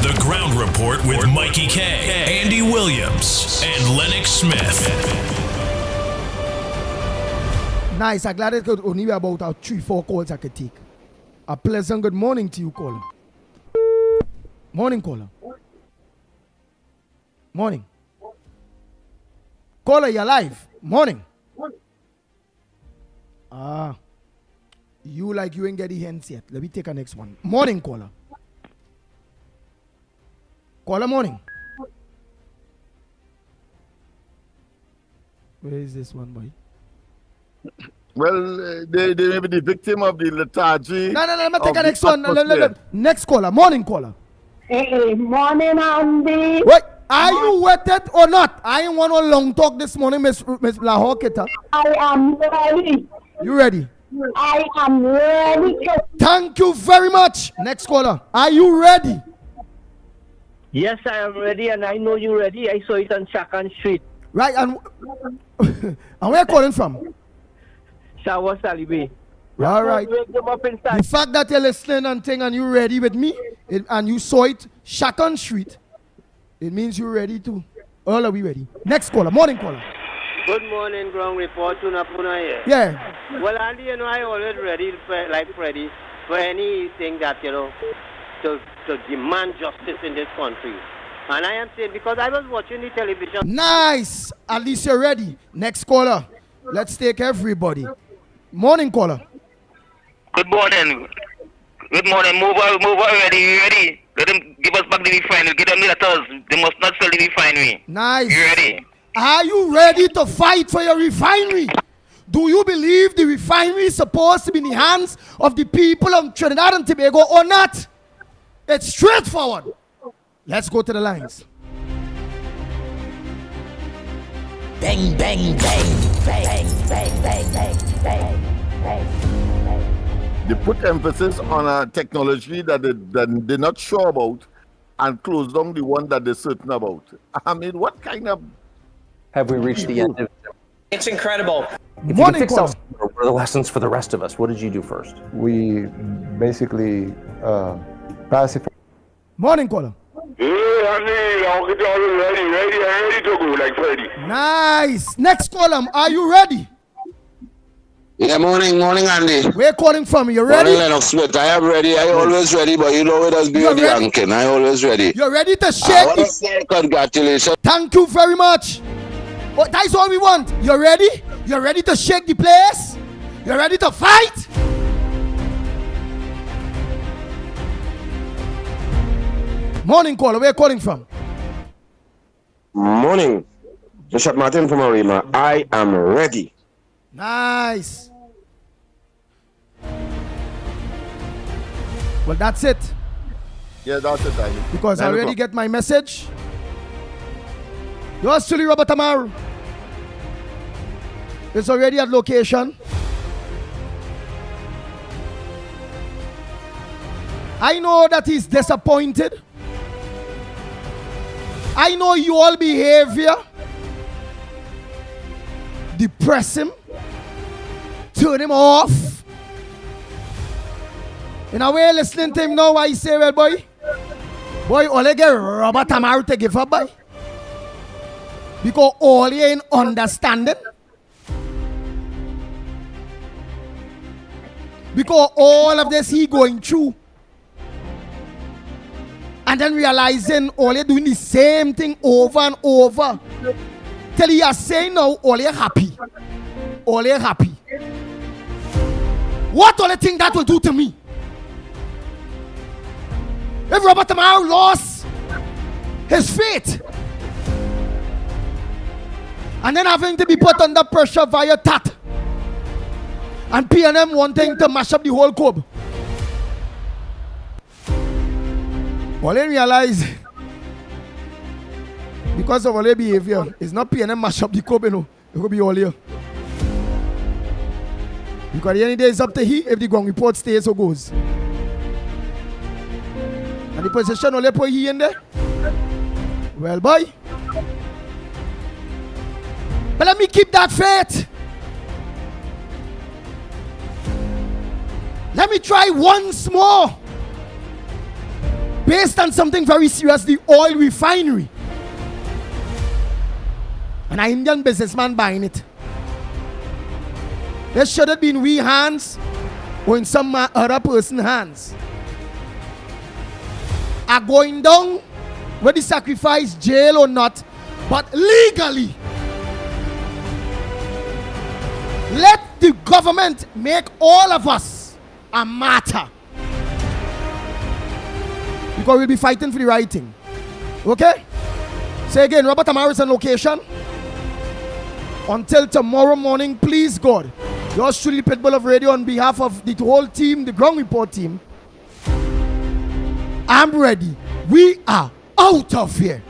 The Ground Report with Mikey K, Andy Williams, and Lennox Smith. Nice. I'm glad it could only be about 3-4 calls I could take. A pleasant good morning to you, caller. Morning, caller. Morning. Caller, you're live. Morning. You like you ain't get the hands yet. Let me take a next one. Morning, caller. Caller, morning. Where is this one, boy? Well, they may be the victim of the lethargy. No, let me take a next one. Next caller. Morning, caller. Hey, morning, Andy. Wait, are you wetted or not? I ain't want no long talk this morning, Miss Lahoketa. I am ready. You ready? I am ready. Thank you very much. Next caller. Are you ready? Yes, I am ready, and I know you're ready. I saw it on Shakan Street. Right, and where are you calling from? Shawa Salibi. All right. The fact that you're listening and thing and you're ready with me, and you saw it Shakan Street, it means you're ready too. All are we ready? Next caller. Morning caller. Good morning, Ground Report. Tuna here. Yeah. Well, Andy, you know, I always ready, like Freddy, for anything that, you know, to demand justice in this country. And I am saying, because I was watching the television. Nice. At least you're ready. Next caller. Let's take everybody. Morning caller. Good morning. Good morning. Move already. You ready? Let them give us back the refinery. Give them letters. They must not sell the refinery. Nice. You ready? Are you ready to fight for your refinery? Do you believe the refinery is supposed to be in the hands of the people of Trinidad and Tobago or not? It's straightforward. Let's go to the lines. Bang, bang, bang, bang, bang, bang, bang, bang, bang. They put emphasis on a technology that they're not sure about and close down the one that they're certain about. I mean, what kind of... Have we reached the end of it? It's incredible. If you can fix us, what are the lessons for the rest of us? What did you do first? We basically pacify. Morning caller. Hey, Andy, I'll get you ready to go like Freddy. Nice. Next column. Are you ready? Yeah, morning, Andy. Where calling from? You ready? Morning, Lennox Smith. I am ready. I always ready, but you know it has been the ranking. I always ready. You're ready to I shake want to it. say congratulations. Thank you very much. Oh, that's all we want. You're ready? You're ready to shake the place? You're ready to fight? Morning caller, where are you calling from? Morning. Bishop Martin from Arima. I am ready. Nice. Well, that's it. Yeah, that's it, Danny. Because I already get my message. Yours truly, Robert Amaru. It's already at location. I know that he's disappointed. I know your behavior depress him, turn him off. In a way, listening to him now, I say, well, boy, only get Robert Amaru to give up, boy. Because all he ain't understanding. Because all of this he going through. And then realizing all you're doing the same thing over and over. Till you are saying now, all you're happy. All you're happy. What only thing that will do to me? If Robert Amaru lost his faith, and then having to be put under pressure via TAT, and PNM wanting to mash up the whole club. All they realize, because of all their behavior, it's not PNM mash up the club, you know. It will be all here. Because the end of the day is up to he if the ground report stays or goes. And the position only put he in there. Well, boy. But let me keep that faith. Let me try once more. Based on something very serious, the oil refinery. And an Indian businessman buying it. This should have been we hands or in some other person's hands. Are going down whether the sacrifice jail or not, but legally. Let the government make all of us a martyr. Because we'll be fighting for the right thing. Okay? Say again, Robert Amaru is on location. Until tomorrow morning, please God. Yours truly, Pitbull of Radio, on behalf of the whole team, the ground report team. I'm ready. We are out of here.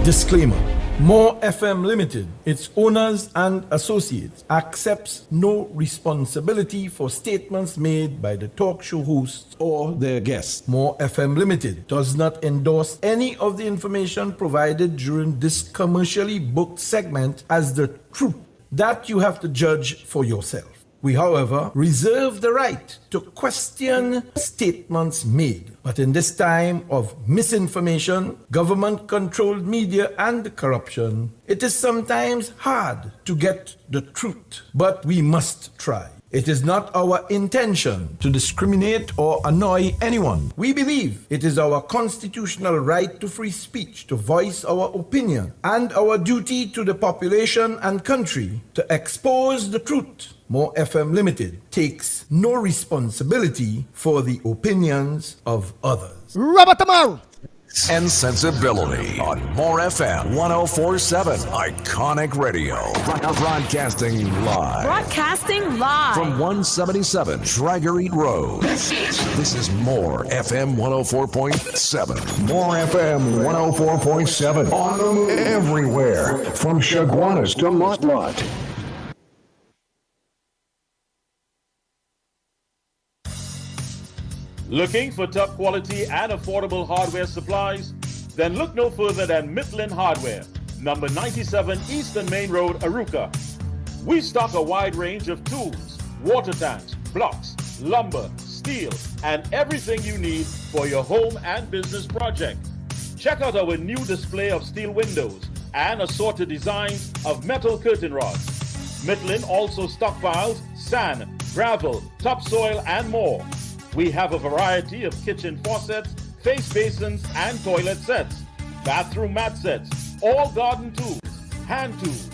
Disclaimer. More FM Limited, its owners and associates, accepts no responsibility for statements made by the talk show hosts or their guests. More FM Limited does not endorse any of the information provided during this commercially booked segment as the truth. That you have to judge for yourself. We, however, reserve the right to question statements made. But in this time of misinformation, government-controlled media, and corruption, it is sometimes hard to get the truth. But we must try. It is not our intention to discriminate or annoy anyone. We believe it is our constitutional right to free speech, to voice our opinion, and our duty to the population and country to expose the truth. More FM Limited takes no responsibility for the opinions of others. Robert Amaru. And sensibility on More FM 1047 Iconic Radio. Broadcasting live. Broadcasting live. From 177 Dragoreet Road. This is More FM 104.7. More FM 104.7. On them everywhere. From Chaguanas to Motlot. Looking for top quality and affordable hardware supplies? Then look no further than Midland Hardware, number 97 Eastern Main Road, Aruka. We stock a wide range of tools, water tanks, blocks, lumber, steel, and everything you need for your home and business project. Check out our new display of steel windows, and assorted designs of metal curtain rods. Mitlin also stockpiles sand, gravel, topsoil, and more. We have a variety of kitchen faucets, face basins, and toilet sets, bathroom mat sets, all garden tools, hand tools,